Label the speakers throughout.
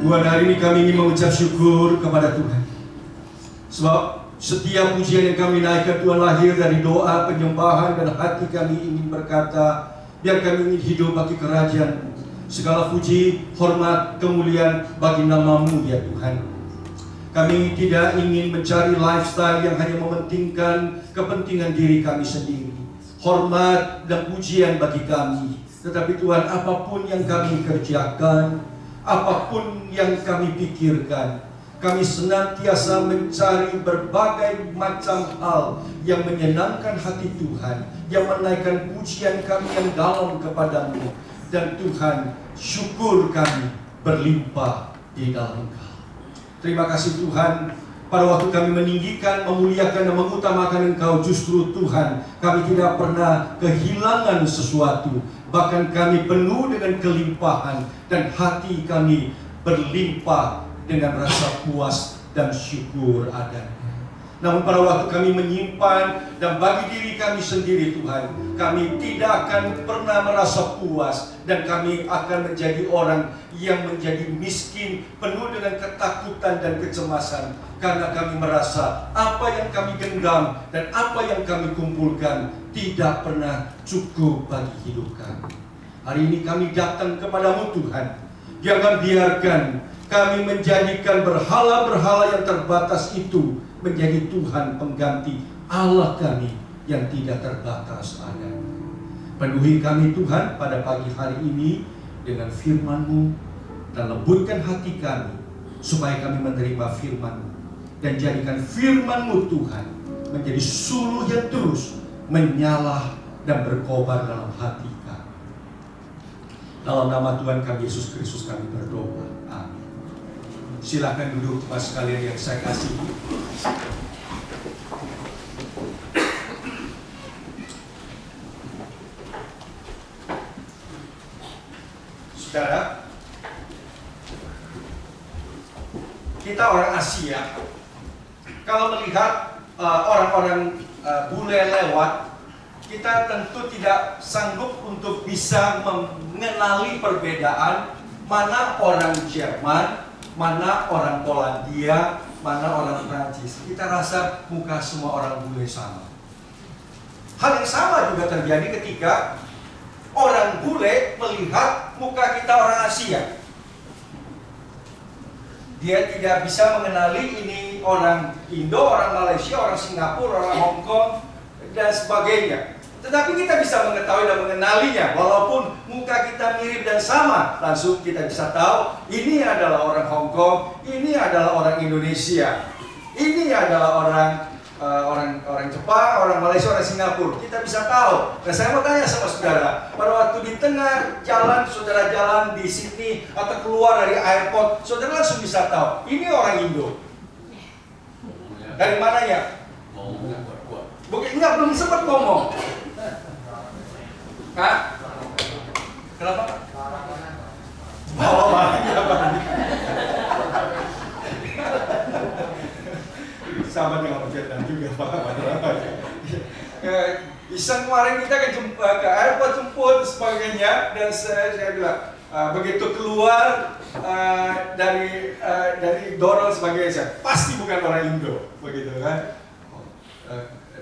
Speaker 1: Tuhan, hari ini kami ingin mengucap syukur kepada Tuhan. Sebab setiap pujian yang kami naikkan Tuhan lahir dari doa, penyembahan, dan hati kami ingin berkata, biar kami ingin hidup bagi kerajaan. Segala puji, hormat, kemuliaan bagi nama-Mu ya Tuhan. Kami tidak ingin mencari lifestyle yang hanya mementingkan kepentingan diri kami sendiri. Hormat dan pujian bagi kami. Tetapi Tuhan, apapun yang kami kerjakan, apapun yang kami pikirkan, kami senantiasa mencari berbagai macam hal yang menyenangkan hati Tuhan, yang menaikkan pujian kami yang dalam kepadamu. Dan Tuhan, syukur kami berlimpah di dalam Engkau. Terima kasih Tuhan, pada waktu kami meninggikan, memuliakan dan mengutamakan Engkau, justru Tuhan, kami tidak pernah kehilangan sesuatu. Bahkan kami penuh dengan kelimpahan dan hati kami berlimpah dengan rasa puas dan syukur adanya. Namun pada waktu kami menyimpan dan bagi diri kami sendiri Tuhan, kami tidak akan pernah merasa puas dan kami akan menjadi orang yang menjadi miskin, penuh dengan ketakutan dan kecemasan, karena kami merasa apa yang kami genggam dan apa yang kami kumpulkan tidak pernah cukup bagi hidup kami. Hari ini kami datang kepadamu Tuhan. Jangan biarkan kami menjadikan berhala-berhala yang terbatas itu menjadi Tuhan pengganti Allah kami yang tidak terbatas adanya. Penuhi kami Tuhan pada pagi hari ini dengan firman-Mu dan lembutkan hati kami supaya kami menerima firman-Mu, dan jadikan firman-Mu Tuhan menjadi suluh yang terus menyala dan berkobar dalam hati kami. Dalam nama Tuhan kami Yesus Kristus kami berdoa. Amin. Silakan duduk Mas sekalian yang saya kasihi. Saudara, kita orang Asia, kalau melihat orang-orang bule lewat, kita tentu tidak sanggup untuk bisa mengenali perbedaan mana orang Jerman, mana orang Polandia, mana orang Prancis. Kita rasa muka semua orang bule sama. Hal yang sama juga terjadi ketika orang bule melihat muka kita orang Asia. Dia tidak bisa mengenali ini orang Indo, orang Malaysia, orang Singapura, orang Hong Kong, dan sebagainya. Tetapi kita bisa mengetahui dan mengenalinya. Walaupun muka kita mirip dan sama, langsung kita bisa tahu ini adalah orang Hong Kong, ini adalah orang Indonesia, ini adalah orang Jepang, orang Malaysia, orang Singapura. Kita bisa tahu. Dan saya mau tanya sama saudara, pada waktu di tengah jalan, saudara jalan di Sydney atau keluar dari airport, saudara langsung bisa tahu ini orang Indo. Dari mananya? Enggak, belum sempat ngomong. Kak, kenapa? Bawa banyak. Sama dengan Vietnam juga Pak. Iseng kemarin kita ke airport jemput sebagainya, dan saya bilang begitu keluar dari dorong sebagainya, saya pasti bukan orang Indo, begitu kan?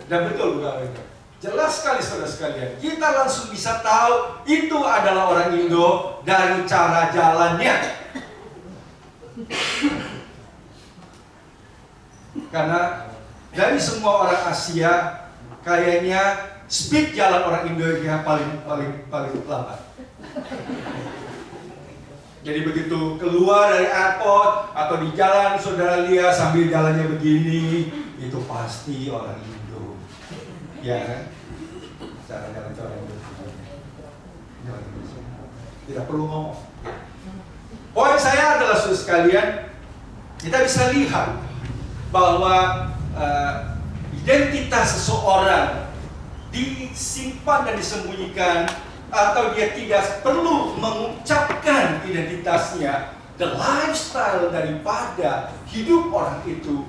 Speaker 1: Dan betul bukan orang Indo. Jelas sekali saudara sekalian, kita langsung bisa tahu itu adalah orang Indo dari cara jalannya. Karena dari semua orang Asia, kayaknya speed jalan orang Indonesia paling lambat. Jadi begitu keluar dari airport atau di jalan, saudara lihat sambil jalannya begini, itu pasti orang Indo. Ya kan? Cara jalan orang Indo. Tidak perlu ngomong. Poin saya adalah saudara sekalian, kita bisa lihat bahwa identitas seseorang disimpan dan disembunyikan, atau dia tidak perlu mengucapkan identitasnya. The lifestyle daripada hidup orang itu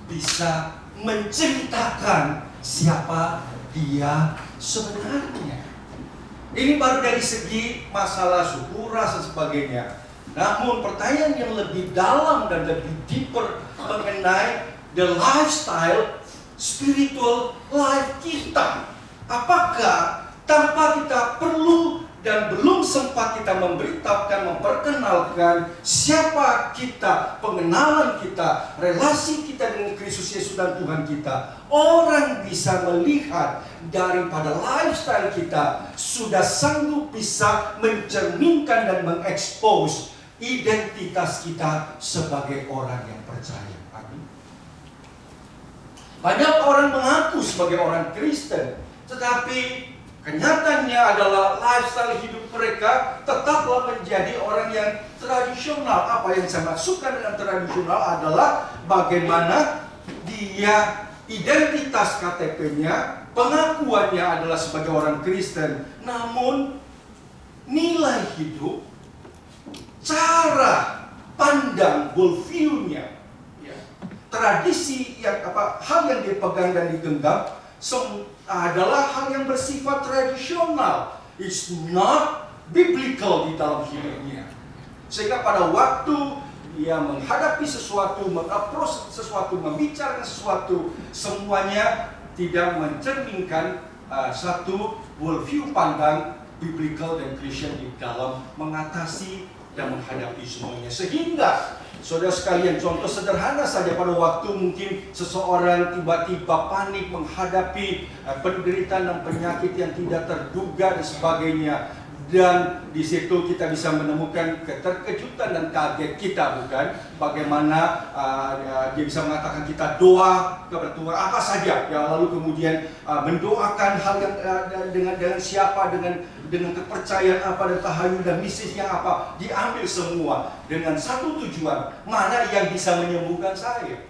Speaker 1: bisa menceritakan siapa dia sebenarnya. Ini baru dari segi masalah suku, ras dan sebagainya. Namun pertanyaan yang lebih dalam dan lebih deeper mengenai the lifestyle, spiritual life kita. Apakah tanpa kita perlu dan belum sempat kita memberitahukan, memperkenalkan siapa kita, pengenalan kita, relasi kita dengan Kristus Yesus dan Tuhan kita, orang bisa melihat daripada lifestyle kita sudah sanggup bisa mencerminkan dan mengekspos identitas kita sebagai orang yang percaya. Amin. Banyak orang mengaku sebagai orang Kristen, tetapi kenyataannya adalah lifestyle hidup mereka tetaplah menjadi orang yang tradisional. Apa yang saya maksudkan dengan tradisional adalah bagaimana dia identitas KTP-nya, pengakuannya adalah sebagai orang Kristen, namun nilai hidup, cara pandang, worldview-nya, tradisi yang hal yang dipegang dan digenggam adalah hal yang bersifat tradisional. It's not biblical di dalam hidupnya. Sehingga pada waktu dia menghadapi sesuatu, mengapproach sesuatu, membicarakan sesuatu, semuanya tidak mencerminkan satu worldview pandang biblical dan Christian di dalam mengatasi dan menghadapi semuanya. Sehingga saudara sekalian, contoh sederhana saja, pada waktu mungkin seseorang tiba-tiba panik menghadapi penderitaan dan penyakit yang tidak terduga dan sebagainya, dan di situ kita bisa menemukan keterkejutan dan kaget kita, bukan? Bagaimana dia bisa mengatakan kita doa kepada Tuhan apa saja, ya, lalu kemudian mendoakan hal yang dengan siapa, dengan kepercayaan apa dan tahayul dan misisnya apa, diambil semua dengan satu tujuan, mana yang bisa menyembuhkan saya.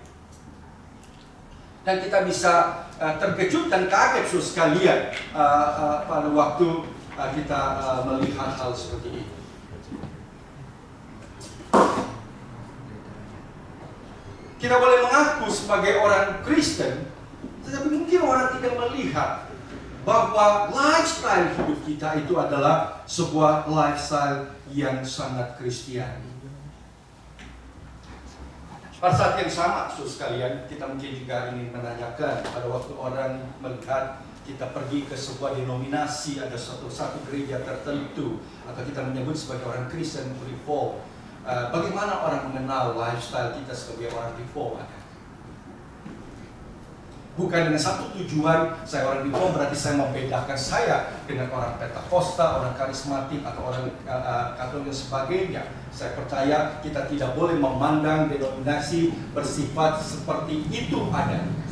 Speaker 1: Dan kita bisa terkejut dan kaget sekalian pada waktu kita melihat hal seperti itu. Kita boleh mengaku sebagai orang Kristen, tetapi mungkin orang tidak melihat bahwa lifestyle hidup kita itu adalah sebuah lifestyle yang sangat Kristiani. Pada saat yang sama, saudara sekalian, kita mungkin juga ingin menanyakan pada waktu orang melihat kita pergi ke sebuah denominasi, ada satu gereja tertentu, atau kita menyebut sebagai orang Kristen Reform. Bagaimana orang mengenal lifestyle kita sebagai orang Reform? Bukan dengan satu tujuan, saya orang Reform berarti saya membedakan saya dengan orang Pentakosta, orang karismatik, atau orang Katolik dan sebagainya. Saya percaya kita tidak boleh memandang denominasi bersifat seperti itu adanya.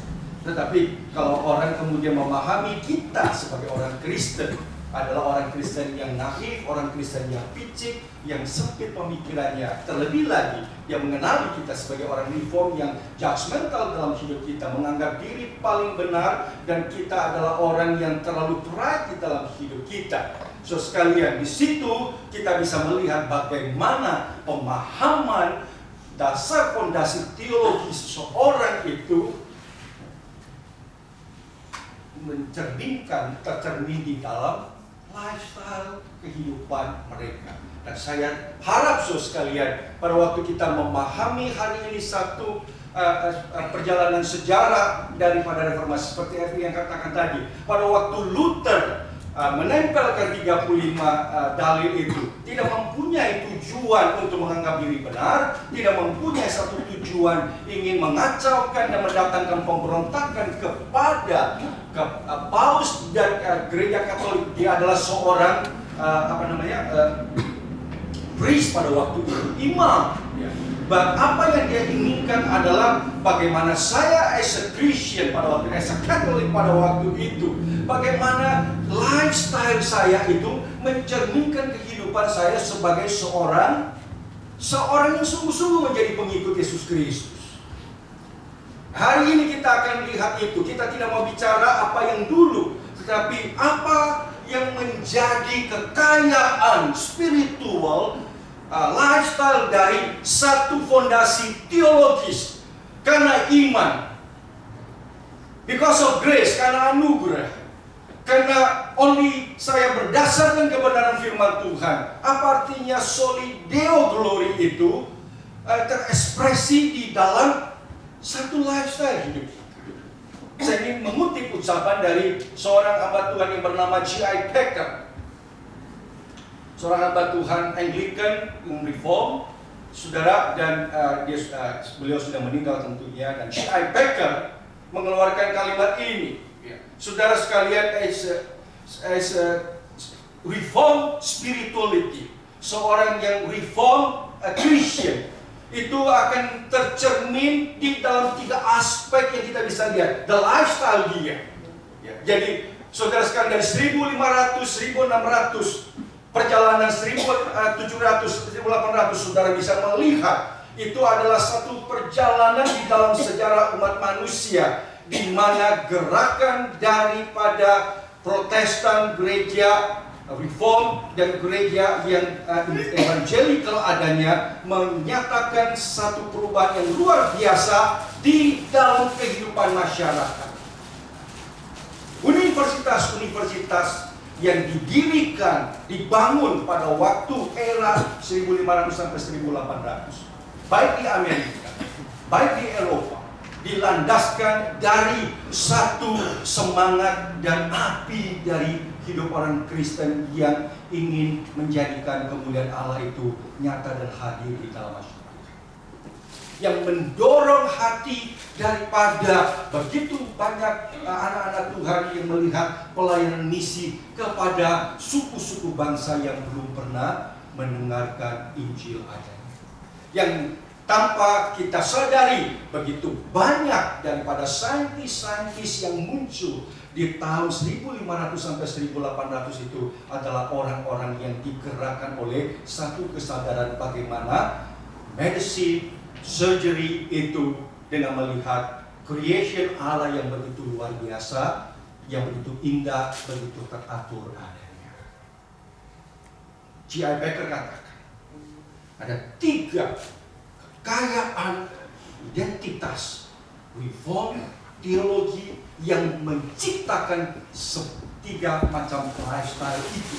Speaker 1: Tetapi kalau orang kemudian memahami kita sebagai orang Kristen adalah orang Kristen yang naif, orang Kristen yang picik, yang sempit pemikirannya, terlebih lagi yang mengenali kita sebagai orang Reform yang judgmental dalam hidup kita, menganggap diri paling benar, dan kita adalah orang yang terlalu pride di dalam hidup kita. So sekalian, di situ kita bisa melihat bagaimana pemahaman dasar fondasi teologi seseorang itu tercermin di dalam lifestyle kehidupan mereka. Dan saya harap saudara sekalian, pada waktu kita memahami hari ini satu perjalanan sejarah daripada reformasi seperti yang katakan tadi, pada waktu Luther menempelkan 35 dalil itu, tidak mempunyai tujuan untuk menganggap diri benar, tidak mempunyai satu tujuan ingin mengacaukan dan mendatangkan pemberontakan kepada Paus dan gereja Katolik. Dia adalah seorang priest pada waktu itu, imam. But apa yang dia inginkan adalah bagaimana saya as a Christian pada waktu, as a Catholic pada waktu itu, bagaimana lifestyle saya itu mencerminkan kehidupan saya sebagai seorang yang sungguh-sungguh menjadi pengikut Yesus Kristus. Hari ini kita akan lihat itu. Kita tidak mau bicara apa yang dulu, tetapi apa yang menjadi kekayaan spiritual, lifestyle dari satu fondasi teologis karena iman, because of grace, karena anugerah, Karena only saya berdasarkan kebenaran firman Tuhan. Apa artinya soli deo glory itu terekspresi di dalam satu lifestyle hidup. Saya ingin mengutip ucapan dari seorang hamba Tuhan yang bernama G.I. Packer. Seorang hamba Tuhan Anglican yang reform, saudara, dan beliau sudah meninggal tentunya. Dan G.I. Packer mengeluarkan kalimat ini, saudara sekalian, as a reform spirituality, seorang yang reform Christian, itu akan tercermin di dalam 3 aspek yang kita bisa lihat. The lifestyle dia. Jadi saudara sekalian, dari 1500, 1600, perjalanan 1700, 1800, saudara bisa melihat itu adalah satu perjalanan di dalam sejarah umat manusia, di mana gerakan daripada Protestan, gereja Reform dan gereja yang evangelical adanya menyatakan satu perubahan yang luar biasa di dalam kehidupan masyarakat. Universitas-universitas yang didirikan, dibangun pada waktu era 1500 sampai 1800, baik di Amerika, baik di Eropa, dilandaskan dari satu semangat dan api dari hidup orang Kristen yang ingin menjadikan kemuliaan Allah itu nyata dan hadir di dalam masyarakat. Yang mendorong hati daripada begitu banyak anak-anak Tuhan yang melihat pelayanan misi kepada suku-suku bangsa yang belum pernah mendengarkan Injil adanya. Yang tanpa kita sadari, begitu banyak daripada saintis-saintis yang muncul di tahun 1500 sampai 1800 itu adalah orang-orang yang digerakkan oleh satu kesadaran bagaimana medicine, surgery itu dengan melihat creation Allah yang begitu luar biasa, yang begitu indah, begitu teratur adanya. G.I. Packer katakan ada 3 kekayaan identitas reform teologi yang menciptakan 3 macam lifestyle itu.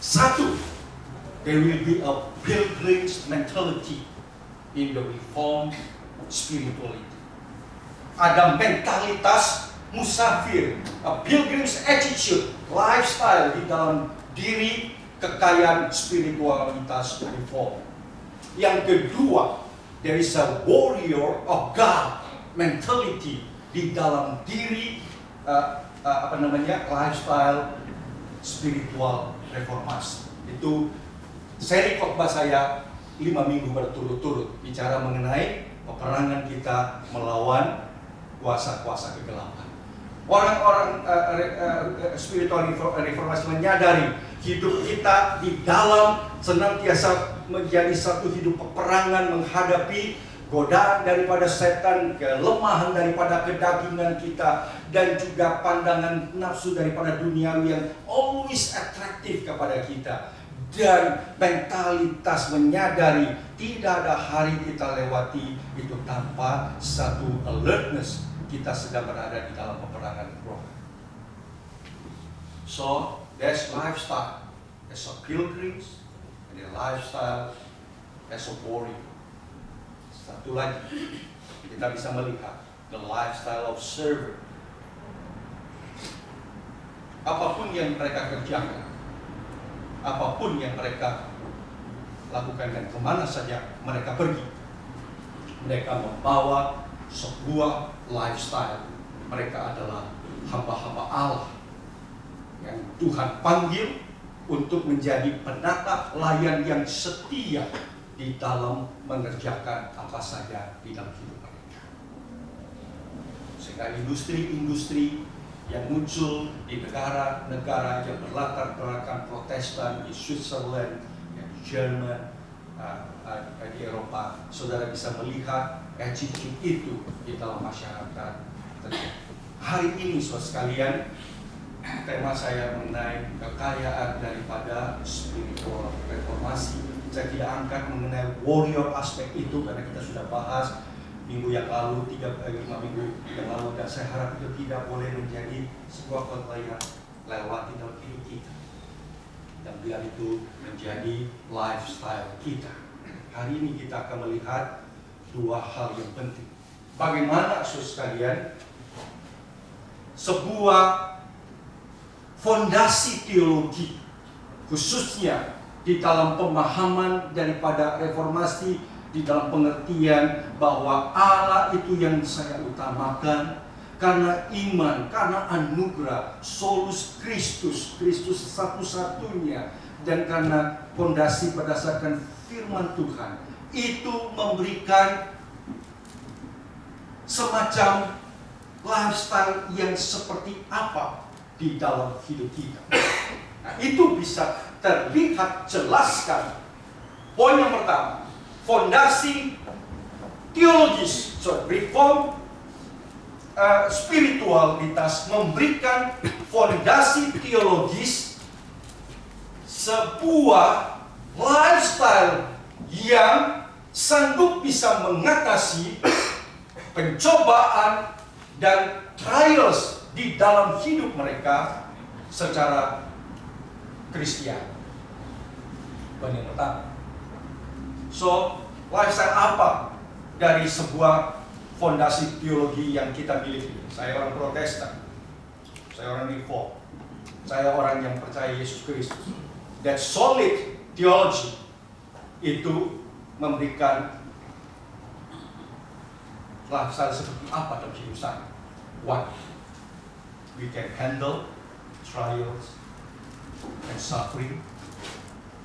Speaker 1: 1, there will be a pilgrim's mentality in the reformed spirituality. Ada mentalitas musafir, a pilgrim's attitude, lifestyle di dalam diri kekayaan spiritualitas reform. Yang kedua, there is a warrior of God mentality di dalam diri lifestyle spiritual reformasi. Itu seri khotbah saya 5 minggu berturut-turut bicara mengenai peperangan kita melawan kuasa-kuasa kegelapan. Orang-orang spiritual reformasi menyadari hidup kita di dalam senantiasa menjadi satu hidup peperangan menghadapi godaan daripada setan, kelemahan daripada kedagingan kita, dan juga pandangan nafsu daripada duniawi yang always atraktif kepada kita. Dan mentalitas menyadari tidak ada hari kita lewati itu tanpa satu alertness, kita sedang berada di dalam peperangan roh. So, that's lifestyle as a pilgrims, and a lifestyle as a warrior. Satu lagi, kita bisa melihat the lifestyle of servant. Apapun yang mereka kerjakan, apapun yang mereka lakukan dan kemana saja mereka pergi, mereka membawa sebuah lifestyle. Mereka adalah hamba-hamba Allah yang Tuhan panggil untuk menjadi penata layan yang setia di dalam mengerjakan apa saja di dalam hidup mereka. Sehingga industri-industri yang muncul di negara-negara yang berlatar belakang Protestan, di Switzerland, di Jerman, di Eropa, saudara bisa melihat attitude itu di dalam masyarakat. Hari ini, saudara sekalian, tema saya mengenai kekayaan daripada spiritual reformasi. Saya tidak angkat mengenai warrior aspek itu karena kita sudah bahas minggu yang lalu, 5 minggu yang lalu, dan saya harap itu tidak boleh menjadi sebuah khotbah yang lewati dalam hidup kita. Dan biar itu menjadi lifestyle kita. Hari ini kita akan melihat dua hal yang penting. Bagaimana saudara sekalian, sebuah fondasi teologi, khususnya di dalam pemahaman daripada reformasi, di dalam pengertian bahwa Allah itu yang saya utamakan, karena iman, karena anugerah, solus Kristus, Kristus satu-satunya, dan karena fondasi berdasarkan firman Tuhan, itu memberikan semacam lifestyle yang seperti apa di dalam hidup kita. Nah, itu bisa terlihat jelaskan. Poin yang pertama, fondasi teologis, reform spiritualitas memberikan fondasi teologis sebuah lifestyle yang sanggup bisa mengatasi pencobaan dan trials di dalam hidup mereka secara Kristiani. Poin yang pertama. So, lifestyle apa dari sebuah fondasi teologi yang kita miliki? Saya orang Protestan, saya orang Reform, saya orang yang percaya Yesus Kristus. That solid theology itu memberikan lifestyle seperti apa dalam hidup saya? One, we can handle trials and suffering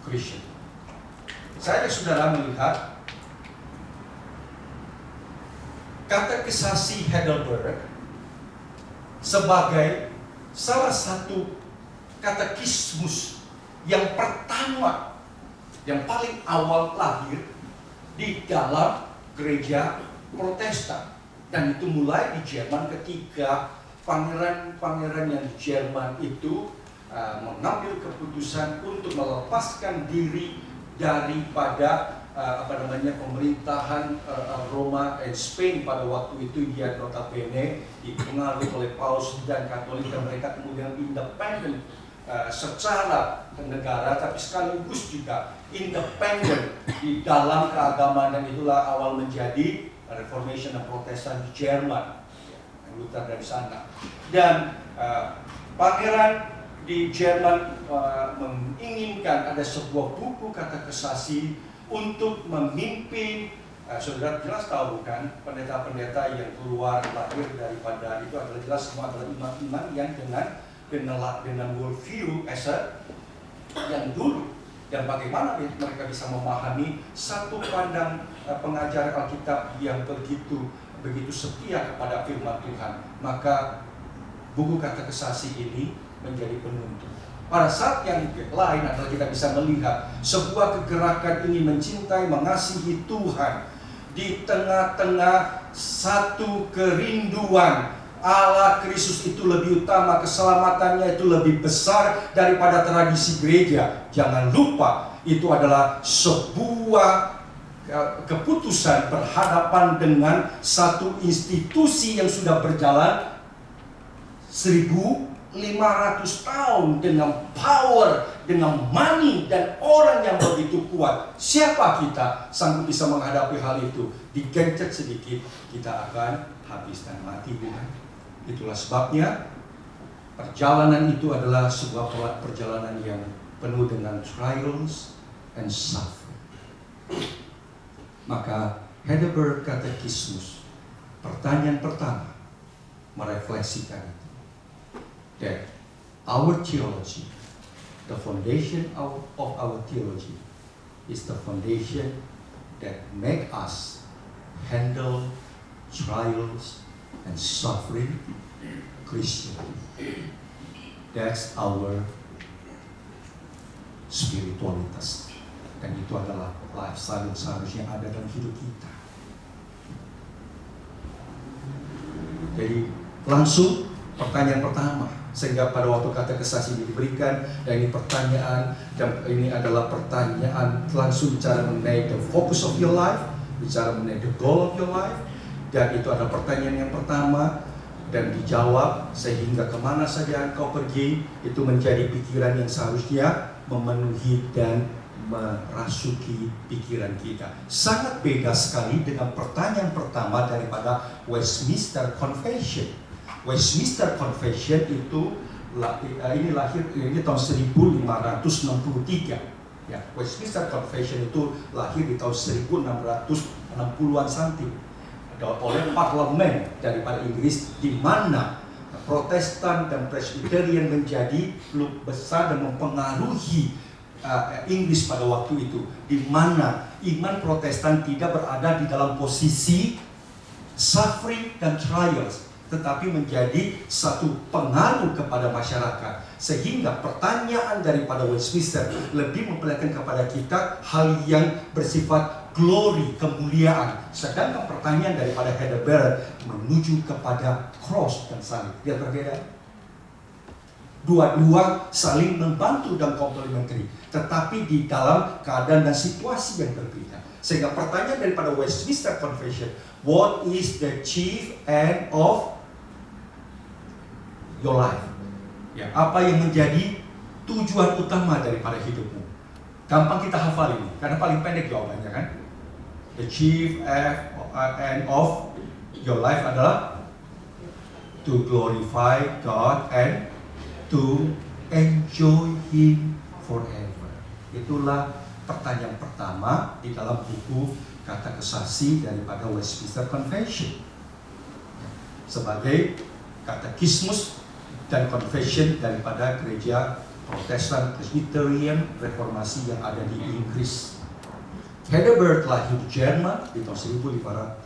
Speaker 1: Christian. Saya dan saudara melihat kata kesasi Heidelberg sebagai salah satu katekismus yang pertama, yang paling awal lahir di dalam gereja Protestan. Dan itu mulai di Jerman ketika pangeran-pangeran yang di Jerman itu mengambil keputusan untuk melepaskan diri daripada pemerintahan Roma dan Spain pada waktu itu. Dia notabene dipengaruhi oleh Paus dan Katolik, dan mereka kemudian independen secara negara, tapi sekaligus juga independen di dalam keagamaan, dan itulah awal menjadi Reformation dan Protestan di Jerman, Luther dari sana. Dan pangeran di Jerman menginginkan ada sebuah buku kata kesasi untuk memimpin. Saudara jelas tahu kan, pendeta-pendeta yang keluar lahir daripada itu adalah jelas semua adalah imam-imam yang dengan worldview yang dulu. Dan bagaimana mereka bisa memahami satu pandang pengajaran Alkitab yang begitu setia kepada firman Tuhan. Maka buku kata kesasi ini menjadi penuntun. Pada saat yang lain adalah kita bisa melihat sebuah kegerakan ini mencintai, mengasihi Tuhan di tengah-tengah satu kerinduan Allah Kristus itu lebih utama, keselamatannya itu lebih besar daripada tradisi gereja. Jangan lupa, itu adalah sebuah keputusan berhadapan dengan satu institusi yang sudah berjalan 1500 tahun dengan power, dengan money dan orang yang begitu kuat. Siapa kita sanggup bisa menghadapi hal itu? Digencet sedikit, kita akan habis dan mati, bukan? Itulah sebabnya perjalanan itu adalah sebuah perjalanan yang penuh dengan trials and suffering. Maka Heidelberg Katekismus, pertanyaan pertama merefleksikan itu. That our theology, the foundation of our theology, is the foundation that make us handle trials and suffering Christian. That's our spiritualitas. Dan itu adalah lifestyle yang seharusnya ada dalam hidup kita. Jadi langsung pertanyaan pertama, sehingga pada waktu kata kesasi ini diberikan, dan ini pertanyaan, dan ini adalah pertanyaan langsung bicara mengenai the focus of your life, bicara mengenai the goal of your life. Dan itu adalah pertanyaan yang pertama, dan dijawab, sehingga kemana saja engkau pergi itu menjadi pikiran yang seharusnya memenuhi dan merasuki pikiran kita. Sangat beda sekali dengan pertanyaan pertama daripada Westminster Confession. Westminster Confession itu ini tahun 1563. Ya, Westminster Confession itu lahir di tahun 1660-an something oleh parlemen daripada Inggris, di mana Protestan dan Presbyterian menjadi besar dan mempengaruhi Inggris pada waktu itu, di mana iman Protestan tidak berada di dalam posisi suffering dan trials, tetapi menjadi satu pengaruh kepada masyarakat, sehingga pertanyaan daripada Westminster lebih memperlihatkan kepada kita hal yang bersifat glory, kemuliaan, sedangkan pertanyaan daripada Heidelberg menuju kepada cross dan salib. Dia berbeda. Dua-dua saling membantu dan komplementari, tetapi di dalam keadaan dan situasi yang berbeda. Sehingga pertanyaan daripada Westminster Confession, what is the chief end of your life? Ya, apa yang menjadi tujuan utama daripada hidupmu? Gampang kita hafal ini, karena paling pendek jawabannya kan. The chief end of your life adalah to glorify God and to enjoy Him forever. Itulah pertanyaan pertama di dalam buku Kata Kesaksi daripada Westminster Confession, sebagai katekismus dan confession daripada gereja Protestan, Presbyterian, Reformasi yang ada di Inggris. Heidelberg lahir di Jerman di tahun 1500.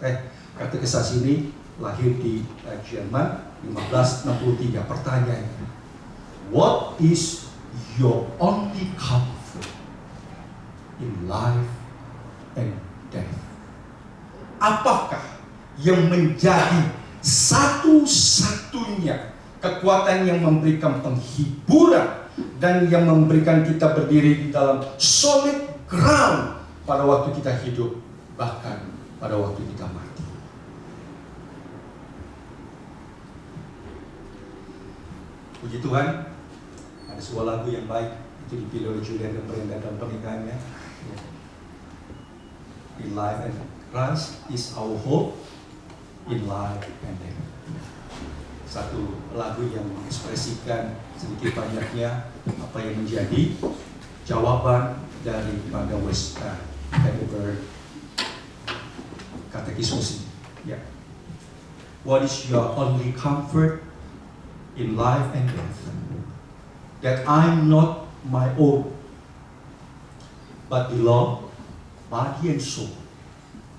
Speaker 1: Kata Kesaksi ini lahir di Jerman 1563. Pertanyaannya, what is your only comfort in life and death? Apakah yang menjadi satu-satunya kekuatan yang memberikan penghiburan dan yang memberikan kita berdiri di dalam solid ground pada waktu kita hidup, bahkan pada waktu kita mati? Puji Tuhan, ada sebuah lagu yang baik, itu dipilih oleh Julian dan Brenda dalam pernikahannya. In life and Christ is our hope, in life and death. Satu lagu yang mengekspresikan sedikit banyaknya apa yang menjadi jawaban daripada Heidelberg katekismus ini. Ya. What is your only comfort in life and death? That I'm not my own, but belong body and soul,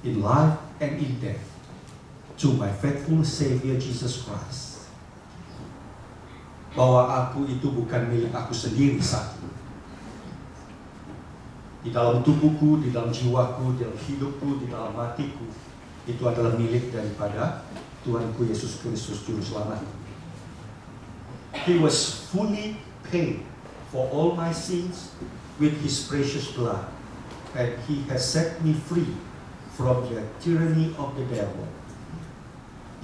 Speaker 1: in life and in death, to my faithful Savior Jesus Christ. Bahwa aku itu bukan milik aku sendiri saat ini. Di dalam tubuhku, di dalam jiwaku, di dalam hidupku, di dalam matiku, itu adalah milik daripada Tuhanku Yesus Kristus Juru Selamat. He was fully paid for all my sins with His precious blood, and He has set me free from the tyranny of the devil.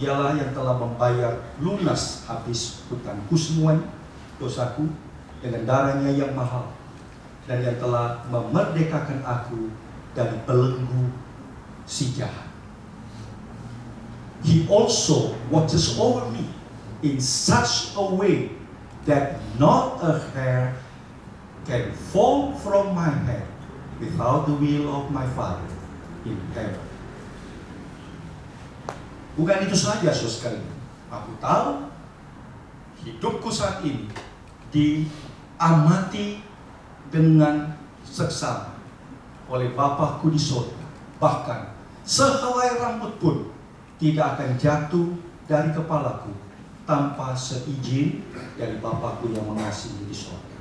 Speaker 1: Dialah yang telah membayar lunas habis hutangku semua, dosaku, dengan darahnya yang mahal, dan yang telah memerdekakan aku dari belenggu si jahat. He also watches over me in such a way that not a hair can fall from my head without the will of my Father in heaven. Bukan itu saja, saudara sekalian. Aku tahu hidupku saat ini diamati dengan seksama oleh Bapakku di surga. Bahkan sehelai rambut pun tidak akan jatuh dari kepalaku tanpa seizin dari Bapakku yang mengasihi di surga.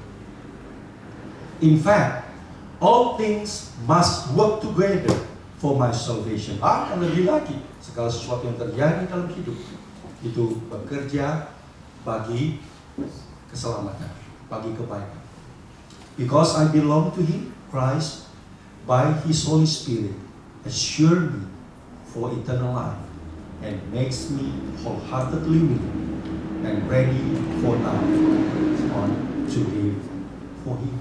Speaker 1: In fact, all things must work together for my salvation. Akan lebih lagi, segala sesuatu yang terjadi dalam hidup itu bekerja bagi keselamatan, bagi kebaikan. Because I belong to Him, Christ, by His Holy Spirit, assure me for eternal life and makes me wholeheartedly willing and ready for now on to live for Him.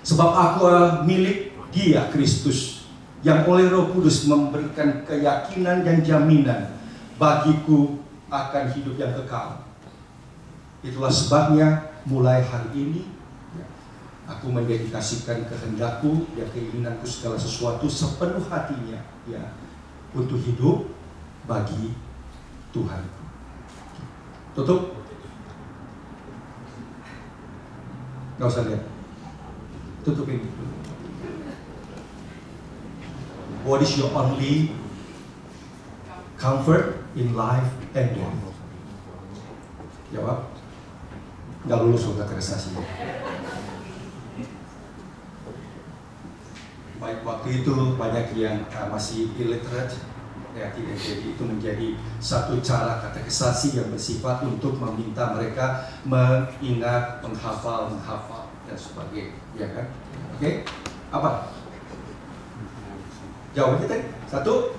Speaker 1: Sebab aku milik Dia, Kristus, yang oleh Roh Kudus memberikan keyakinan dan jaminan bagiku akan hidup yang kekal. Itulah sebabnya mulai hari ini aku mendedikasikan kehendakku dan keinginanku segala sesuatu sepenuh hatinya untuk hidup bagi Tuhan. Tutup. Gak usah lihat. Tutup ini. What is your only comfort in life and death? Jawab. Gak lulus udah kaderisasi. Baik, waktu itu banyak yang masih illiterate, tidak jadi itu menjadi satu cara katekisasi yang bersifat untuk meminta mereka mengingat, menghafal dan sebagainya, ya kan? Oke, apa? Jawabannya tadi satu,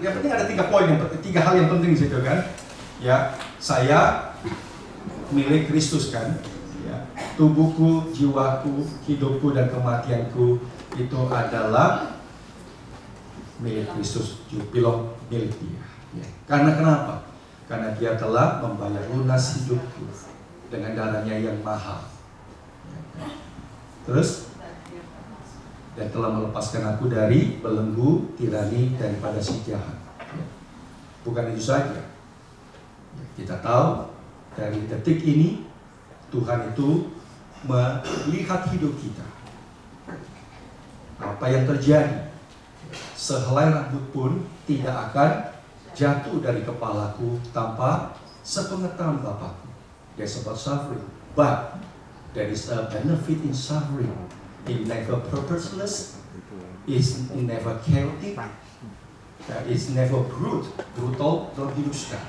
Speaker 1: yang penting ada 3 poin, tiga hal yang penting di situ kan? Ya, saya milik Kristus kan? Ya, tubuhku, jiwaku, hidupku dan kematianku itu adalah milik Kristus, pilot milik Dia. Ya. Karena kenapa? Karena Dia telah membayar lunas hidupku dengan darahnya yang mahal. Ya. Terus, dan telah melepaskan aku dari belenggu tirani daripada si jahat. Ya. Bukan itu saja. Ya, kita tahu dari detik ini Tuhan itu melihat hidup kita. Apa yang terjadi, sehelai rambut pun tidak akan jatuh dari kepalaku tanpa sepengetahuan Bapakku. There's about suffering, but there is a benefit in suffering. It's never purposeless, it's never chaotic, it's never brutal dalam hidup saudara.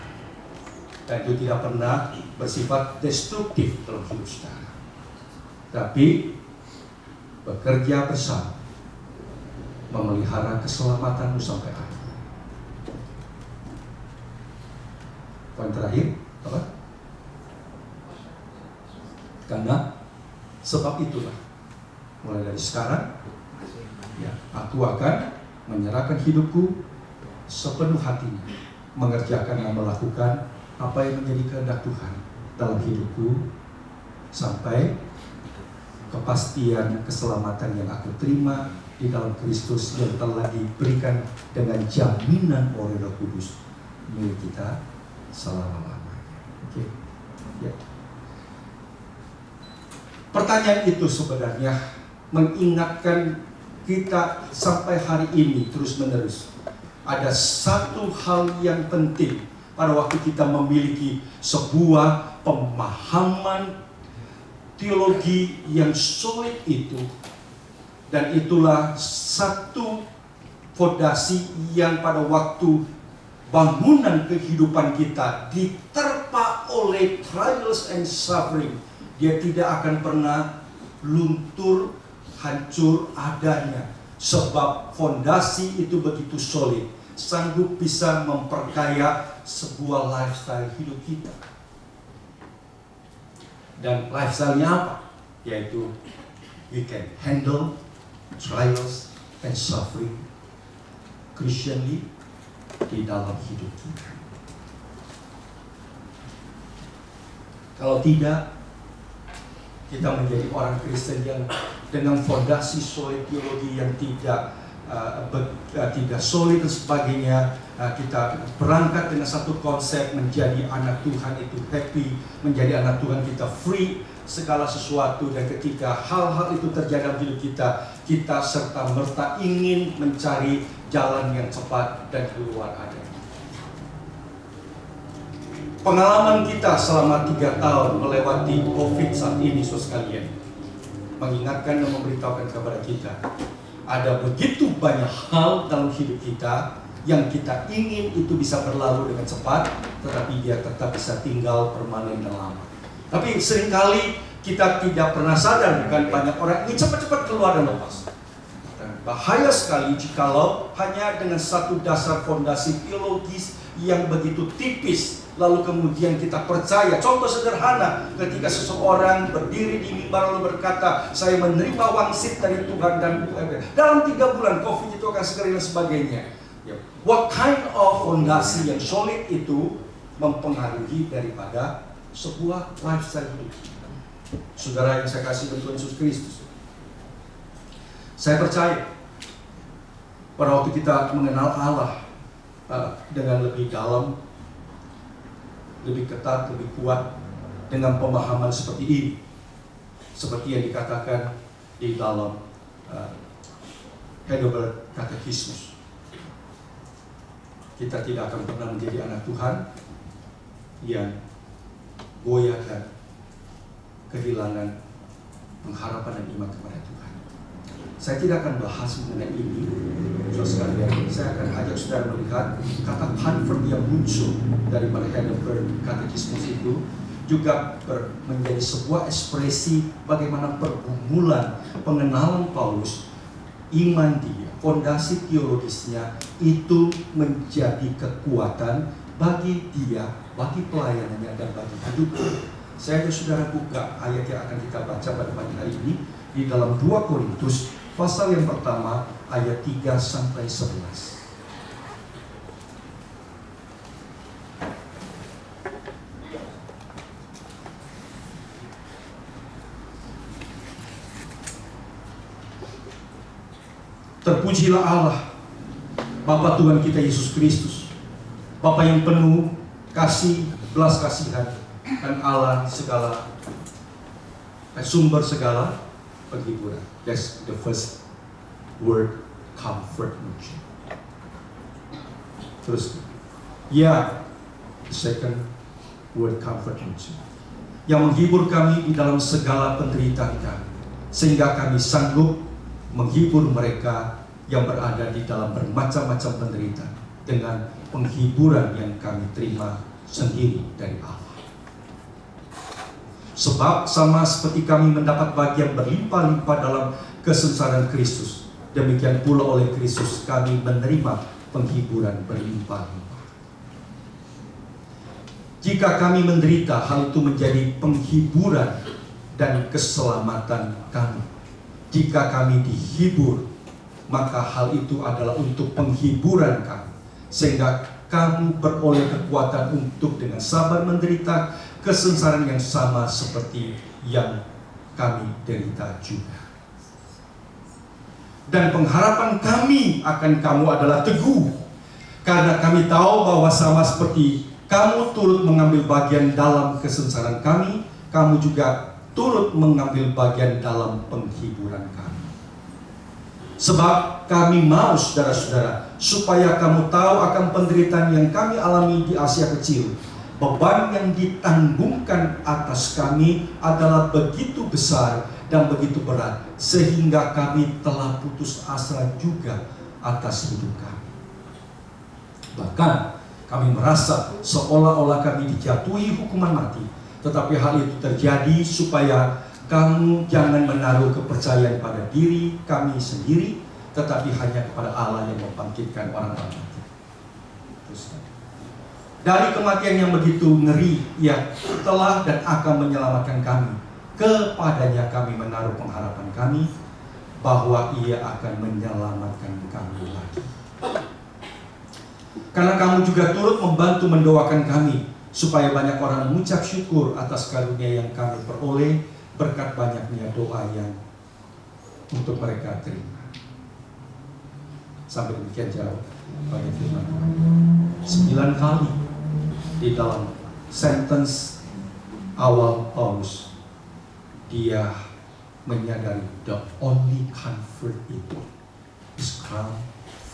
Speaker 1: Dan itu tidak pernah bersifat destruktif dalam hidup saudara. Tapi bekerja bersama memelihara keselamatanmu sampai akhir. Poin terakhir apa? Karena sebab itulah mulai dari sekarang ya, aku akan menyerahkan hidupku sepenuh hatinya, mengerjakan dan melakukan apa yang menjadi kehendak Tuhan dalam hidupku sampai kepastian keselamatan yang aku terima di dalam Kristus yang telah diberikan dengan jaminan oleh Roh Kudus milik kita selama-lamanya. Oke. Ya. Pertanyaan itu sebenarnya mengingatkan kita sampai hari ini terus-menerus. Ada satu hal yang penting pada waktu kita memiliki sebuah pemahaman teologi yang solid itu, dan itulah satu fondasi yang pada waktu bangunan kehidupan kita diterpa oleh trials and suffering, dia tidak akan pernah luntur, hancur adanya, sebab fondasi itu begitu solid, sanggup bisa memperkaya sebuah lifestyle hidup kita. Dan lifestyle-nya apa? Yaitu we can handle trials and suffering Christianly di dalam hidup kita. Kalau tidak, kita menjadi orang Kristen yang dengan fondasi solid teologi yang tidak solid dan sebagainya, kita berangkat dengan satu konsep menjadi anak Tuhan itu happy, menjadi anak Tuhan kita free segala sesuatu, dan ketika hal-hal itu terjadi dalam hidup kita, kita serta-merta ingin mencari jalan yang cepat dan keluar adanya. Pengalaman kita selama 3 tahun melewati COVID saat ini, saudara sekalian, mengingatkan dan memberitahukan kepada kita, ada begitu banyak hal dalam hidup kita yang kita ingin itu bisa berlalu dengan cepat, tetapi dia tetap bisa tinggal permanen dan lama. Tapi seringkali kita tidak pernah sadar, bukan banyak orang ingin cepat-cepat keluar dan lepas. Bahaya sekali jikalau hanya dengan satu dasar fondasi teologis yang begitu tipis, lalu kemudian kita percaya. Contoh sederhana, ketika seseorang berdiri di mimbar lalu berkata, saya menerima wangsit dari Tuhan dan dalam 3 bulan COVID itu akan segera dan sebagainya. What kind of fondasi yang solid itu mempengaruhi daripada sebuah lifestyle hidup. Saudara yang saya kasih dalam Tuhan Yesus Kristus, saya percaya pada waktu kita mengenal Allah dengan lebih dalam, lebih ketat, lebih kuat, dengan pemahaman seperti ini, seperti yang dikatakan di dalam Heidelberg Catechismus, kita tidak akan pernah menjadi anak Tuhan yang goyah dan kehilangan pengharapan dan iman kepada Tuhan. Saya tidak akan bahas mengenai ini, saudara sekalian. Saya akan ajak saudara melihat kata convert yang muncul dari Heidelberg Catechismus itu juga menjadi sebuah ekspresi bagaimana pergumulan pengenalan Paulus, iman dia, fondasi teologisnya itu menjadi kekuatan bagi dia, bagi pelayanannya, dan bagi hidupnya. Saya dan saudara buka ayat yang akan kita baca pada pagi hari ini di dalam 2 Korintus pasal yang pertama ayat 3 sampai 11. Terpujilah Allah, Bapa Tuhan kita Yesus Kristus, Bapa yang penuh kasih, belas kasihan, dan Allah segala, sumber segala penghiburan. That's the first word, comfort muncul. Terus, ya, the second word, comfort muncul, yang menghibur kami di dalam segala penderitaan kami, sehingga kami sanggup menghibur mereka yang berada di dalam bermacam-macam penderitaan dengan penghiburan yang kami terima sendiri dari Allah. Sebab sama seperti kami mendapat bagian berlimpah-limpah dalam kesengsaraan Kristus, demikian pula oleh Kristus kami menerima penghiburan berlimpah-limpah. Jika kami menderita, hal itu menjadi penghiburan dan keselamatan kami. Jika kami dihibur, maka hal itu adalah untuk penghiburan kami, sehingga kamu beroleh kekuatan untuk dengan sabar menderita kesengsaraan yang sama seperti yang kami derita juga. Dan pengharapan kami akan kamu adalah teguh, karena kami tahu bahwa sama seperti kamu turut mengambil bagian dalam kesengsaraan kami, kamu juga turut mengambil bagian dalam penghiburan kami. Sebab kami mau, saudara-saudara, supaya kamu tahu akan penderitaan yang kami alami di Asia Kecil. Beban yang ditanggungkan atas kami adalah begitu besar dan begitu berat, sehingga kami telah putus asa juga atas hidup kami. Bahkan kami merasa seolah-olah kami dijatuhi hukuman mati. Tetapi hal itu terjadi supaya kamu jangan menaruh kepercayaan pada diri kami sendiri, tetapi hanya kepada Allah yang membangkitkan orang-orang mati. Dari kematian yang begitu ngeri, Ia telah dan akan menyelamatkan kami. Kepadanya kami menaruh pengharapan kami bahwa Ia akan menyelamatkan kami lagi. Karena kamu juga turut membantu mendoakan kami, supaya banyak orang mengucap syukur atas karunia yang kami peroleh berkat banyaknya doa yang untuk mereka terima. Sampai demikian jauh pada firman Tuhan. 9 kali di dalam sentence awal Paulus dia menyadari the only comfort itu is come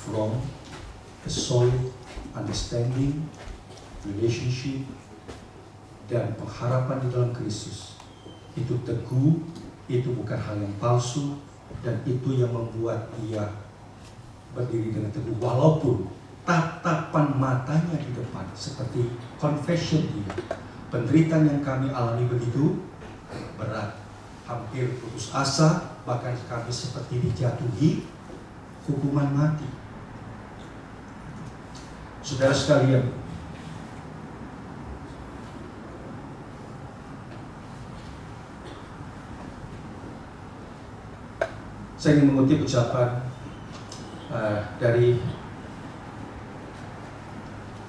Speaker 1: from a solid understanding, relationship, dan pengharapan di dalam Kristus. Itu teguh, itu bukan hal yang palsu, dan itu yang membuat dia berdiri dengan teguh walaupun tatapan matanya di depan seperti confession dia, penderitaan yang kami alami begitu berat, hampir putus asa, bahkan kami seperti dijatuhi, hukuman mati. Saudara sekalian, saya ingin mengutip ucapan dari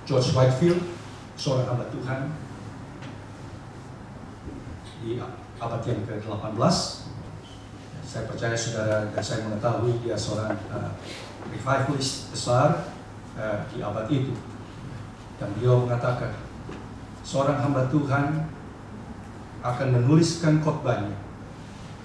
Speaker 1: George Whitefield, seorang hamba Tuhan di abad yang ke-18. Saya percaya saudara dan saya mengetahui dia seorang revivalist besar di abad itu. Dan beliau mengatakan, seorang hamba Tuhan akan menuliskan khotbahnya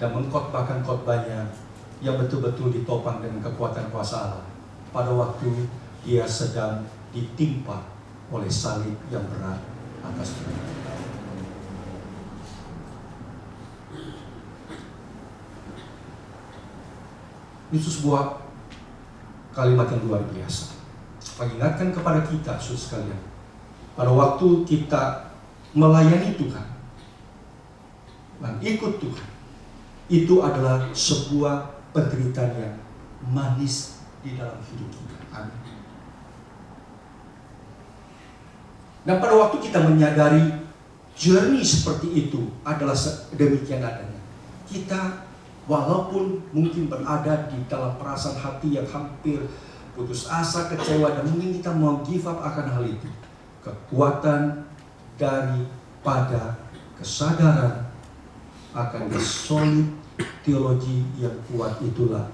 Speaker 1: dan mengkhotbahkan khotbahnya yang betul-betul ditopang dengan kekuatan kuasa Allah pada waktu dia sedang ditimpa oleh salib yang berat atas mereka. Itu sebuah kalimat yang luar biasa, mengingatkan kepada kita, saudara sekalian, pada waktu kita melayani Tuhan dan ikut Tuhan, itu adalah sebuah penderitaan yang manis di dalam hidup kita. Amin. Dan pada waktu kita menyadari journey seperti itu adalah demikian adanya, kita walaupun mungkin berada di dalam perasaan hati yang hampir putus asa, kecewa, dan mungkin kita mau give up akan hal itu, kekuatan daripada kesadaran akan solid teologi yang kuat itulah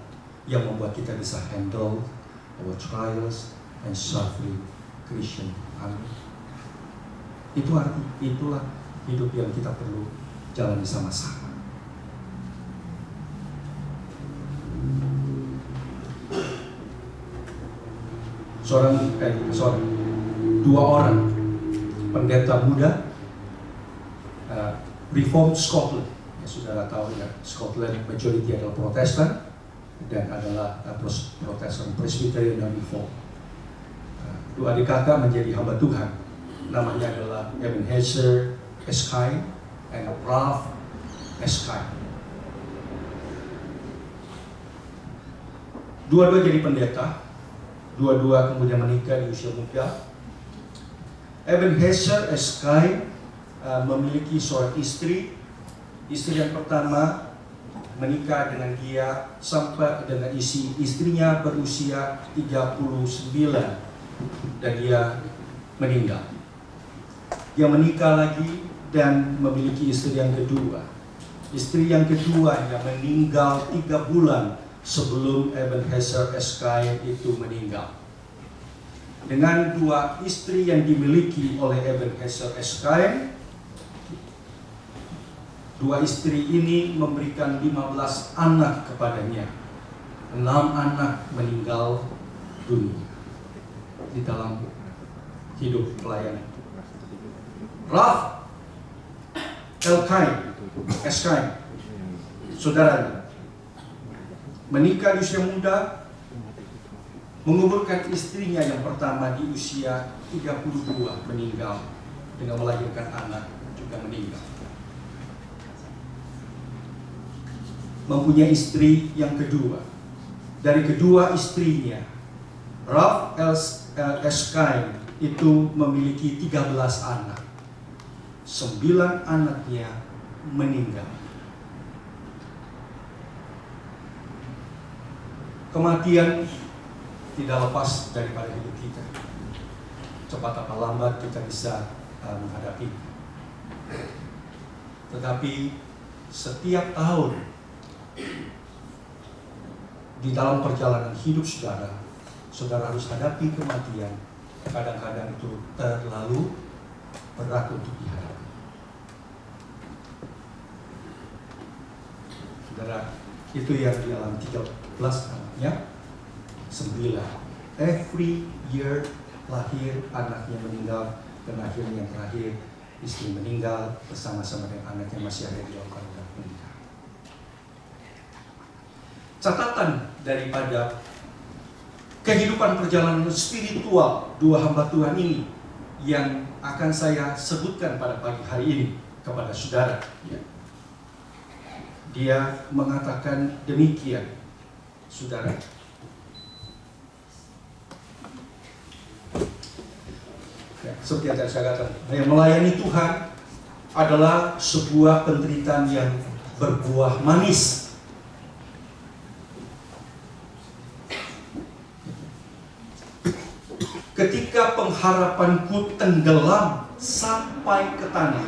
Speaker 1: yang membuat kita bisa handle our trials and suffering Christian. Amin. Itulah hidup yang kita perlu jalani sama-sama. Dua orang pendeta muda Reform Scotland, ya, saudara tahu ya, Scotland majority adalah Protestan dan adalah Protestan Presbyterian dan Reform. Dua adik kakak menjadi hamba Tuhan, namanya adalah Ebenezer Erskine dan Ralph Erskine. Dua-dua jadi pendeta. Dua-dua kemudian menikah di usia muda. Ebenezer Erskine memiliki seorang istri. Istri yang pertama menikah dengan dia sampai dengan istrinya berusia 39 dan dia meninggal. Dia menikah lagi dan memiliki istri yang kedua. Istri yang kedua yang meninggal 3 bulan sebelum Ebenezer Erskine itu meninggal. Dengan dua istri yang dimiliki oleh Ebenezer Erskine, dua istri ini memberikan 15 anak kepadanya. 6 anak meninggal dunia di dalam hidup pelayanan. Ralph Erskine, saudaranya, menikah di usia muda, menguburkan istrinya yang pertama di usia 32, meninggal dengan melahirkan anak juga meninggal. Mempunyai istri yang kedua. Dari kedua istrinya, Ralph Erskine itu memiliki 13 anak. 9 anaknya meninggal. Kematian tidak lepas daripada hidup kita. Cepat atau lambat kita bisa menghadapi. Tetapi setiap tahun di dalam perjalanan hidup saudara harus hadapi kematian. Kadang-kadang itu terlalu berat untuk dihadapi. Saudara, itu yang di dalam 13 anaknya, 9. Every year lahir anaknya meninggal, dan akhirnya yang terakhir istri meninggal bersama-sama dengan anak yang masih ada di dalam keadaan meninggal. Catatan daripada kehidupan perjalanan spiritual dua hamba Tuhan ini yang akan saya sebutkan pada pagi hari ini kepada saudara. Dia mengatakan demikian, saudara. Seperti yang saya katakan, yang melayani Tuhan adalah sebuah penderitaan yang berbuah manis. Ketika pengharapanku tenggelam sampai ke tanah,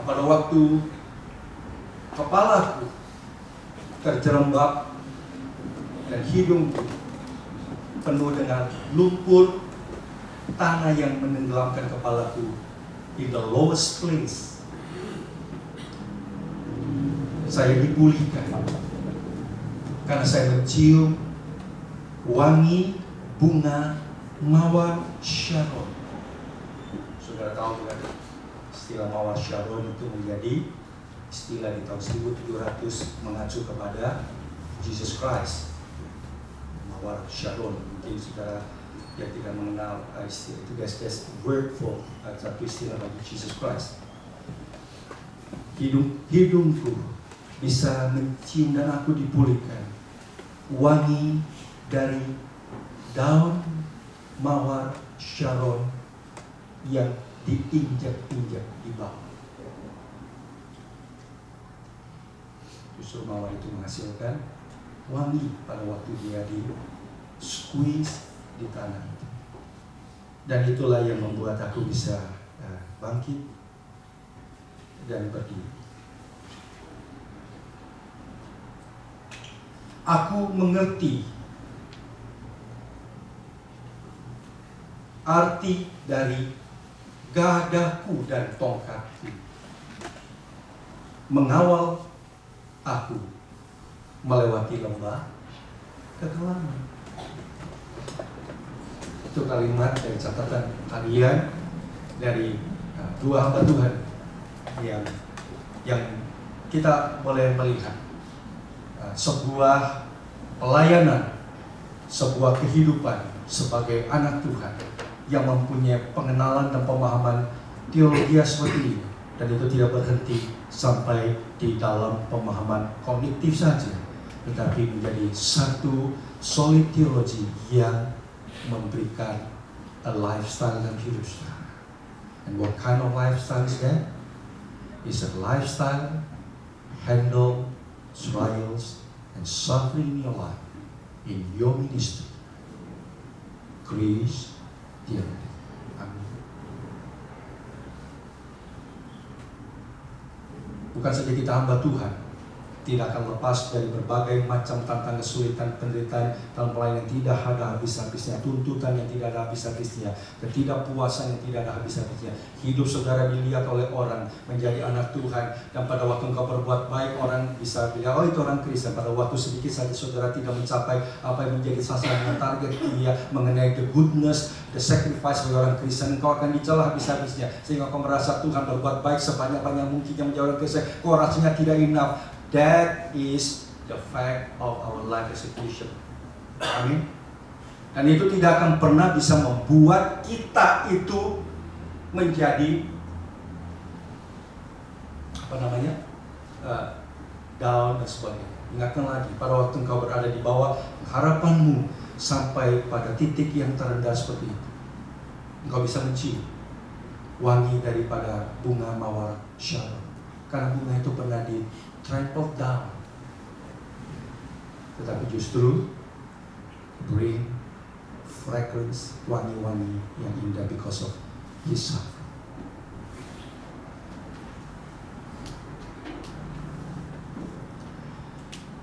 Speaker 1: pada waktu kepalaku terjerembab dan hidungku penuh dengan lumpur, tanah yang menenggelamkan kepalaku in the lowest place, saya dipulihkan karena saya mencium wangi bunga mawar Sharon. Saudara tahu kan, istilah mawar Sharon itu menjadi istilah di tahun 1700 mengacu kepada Jesus Christ. Mawar Sharon, mungkin saudara yang tidak mengenal istilah itu, that's word for satu istilah bagi Jesus Christ. Hidungku bisa mencium dan aku dipulihkan wangi dari daun mawar Sharon yang diinjak-injak di bawah. Justru mawar itu menghasilkan wangi pada waktu dia di squeeze di tanah itu. Dan itulah yang membuat aku bisa bangkit dan berdiri. Aku mengerti arti dari gagahku dan tongkatku mengawal aku melewati lembah kekelaman. Itu kalimat dari catatan harian dari dua hamba Tuhan yang kita boleh melihat sebuah pelayanan, sebuah kehidupan sebagai anak Tuhan yang mempunyai pengenalan dan pemahaman teologi seperti ini, dan itu tidak berhenti sampai di dalam pemahaman kognitif saja, tetapi menjadi satu solid teologi yang memberikan a lifestyle dan hidup secara. And what kind of lifestyle is that? It's a lifestyle handle trials and suffering in your life, in your ministry. Grace, dear. Amin. Bukan saja kita hamba Tuhan, tidak akan lepas dari berbagai macam tantangan, kesulitan, penderitaan dalam pelayanan yang tidak ada habis-habisnya, tuntutan yang tidak ada habis-habisnya, ketidakpuasan yang tidak ada habis-habisnya. Hidup saudara dilihat oleh orang menjadi anak Tuhan, dan pada waktu engkau berbuat baik, orang bisa bilang, oh itu orang Kristen. Pada waktu sedikit saja saudara tidak mencapai apa yang menjadi sasaran dan target dia mengenai the goodness, the sacrifice oleh orang Kristen, engkau akan dicela habis-habisnya, sehingga engkau merasa Tuhan berbuat baik sebanyak-banyak mungkin yang menjadi orang Kristen, kau rasanya tidak enough. That is the fact of our life execution. Amin. Dan itu tidak akan pernah bisa membuat kita itu menjadi down dan sebagainya. Ingatkan lagi, pada waktu engkau berada di bawah, harapanmu sampai pada titik yang terendah seperti itu, engkau bisa mencium wangi daripada bunga mawar Sharon, karena bunga itu pernah di trampled down, tetapi justru bring fragrance, wangi-wangi yang indah because of his suffering.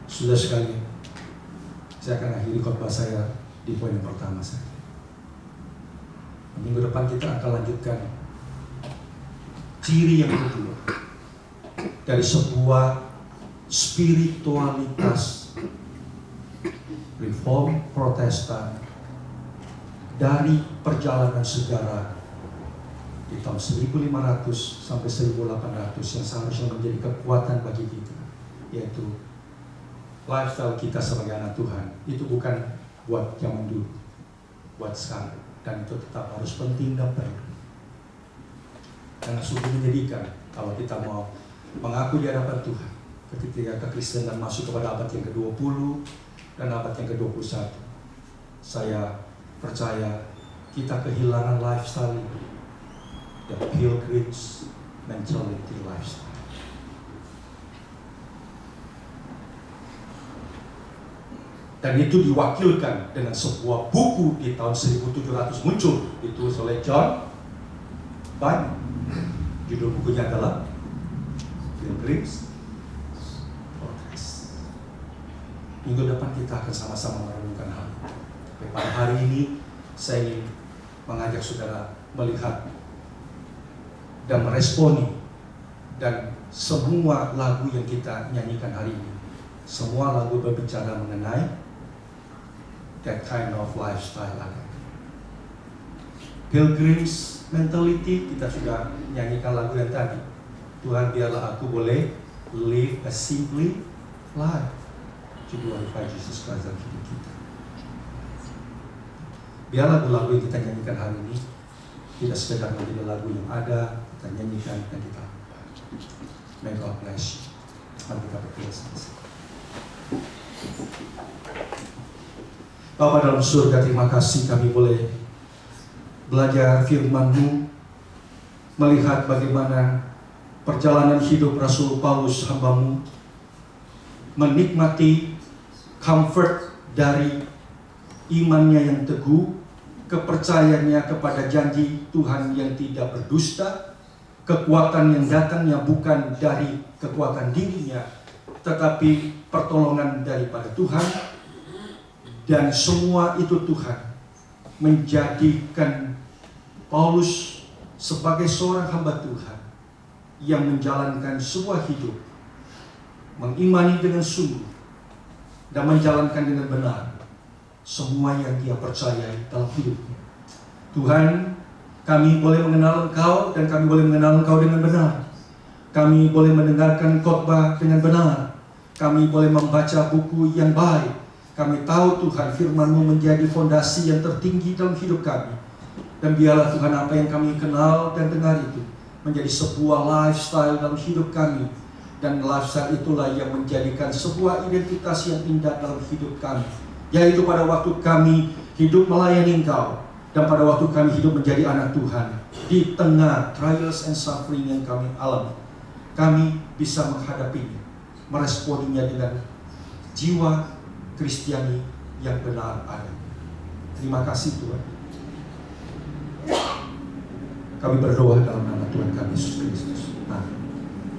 Speaker 1: Sudah sekali, saya akan akhiri khotbah saya di poin yang pertama saja. Minggu depan kita akan lanjutkan ciri yang kedua dari sebuah spiritualitas Reform Protestan dari perjalanan sejarah di tahun 1500 sampai 1800 yang seharusnya menjadi kekuatan bagi kita, yaitu lifestyle kita sebagai anak Tuhan. Itu bukan buat zaman dulu, buat sekarang, dan itu tetap harus penting dan baik. Karena sungguh menyedihkan kalau kita mau mengaku di hadapan Tuhan ketika kekristenan masuk kepada abad yang ke-20 dan abad yang ke-21. Saya percaya kita kehilangan lifestyle itu, the pilgrim's mentality lifestyle. Dan itu diwakilkan dengan sebuah buku di tahun 1700 muncul, ditulis oleh John Bunyan. Judul bukunya adalah Pilgrim's Progress. Minggu depan kita akan sama-sama merenungkan hal ini. Pada hari ini saya ingin mengajak saudara melihat dan meresponi, dan semua lagu yang kita nyanyikan hari ini, semua lagu berbicara mengenai that kind of lifestyle ada. Pilgrim's mentality, kita sudah nyanyikan lagu yang tadi. Tuhan, biarlah aku boleh live a simply life to glorify Jesus Christ dalam hidup kita. Biar lagu-lagu yang kita nyanyikan hari ini tidak sekedar menjadi lagu yang ada, kita nyanyikan dan kita lupa. May God bless you. Mari kita berdoa sama-sama. Bapa dalam surga, terima kasih kami boleh belajar firman-Mu, melihat bagaimana perjalanan hidup Rasul Paulus hamba-Mu, menikmati comfort dari imannya yang teguh, kepercayaannya kepada janji Tuhan yang tidak berdusta, kekuatan yang datangnya bukan dari kekuatan dirinya, tetapi pertolongan daripada Tuhan. Dan semua itu Tuhan menjadikan Paulus sebagai seorang hamba Tuhan yang menjalankan sebuah hidup, mengimani dengan sungguh dan menjalankan dengan benar semua yang dia percayai dalam hidupnya. Tuhan, kami boleh mengenal Engkau dan kami boleh mengenal Engkau dengan benar. Kami boleh mendengarkan khotbah dengan benar. Kami boleh membaca buku yang baik. Kami tahu Tuhan, firman-Mu menjadi fondasi yang tertinggi dalam hidup kami. Dan biarlah Tuhan, apa yang kami kenal dan dengar itu menjadi sebuah lifestyle dalam hidup kami. Dan lifestyle itulah yang menjadikan sebuah identitas yang indah dalam hidup kami. Yaitu pada waktu kami hidup melayani Engkau, dan pada waktu kami hidup menjadi anak Tuhan, di tengah trials and suffering yang kami alami, kami bisa menghadapinya, meresponinya dengan jiwa Kristiani yang benar ada. Terima kasih Tuhan. Kami berdoa dalam nama Tuhan kami Yesus Kristus. Amin.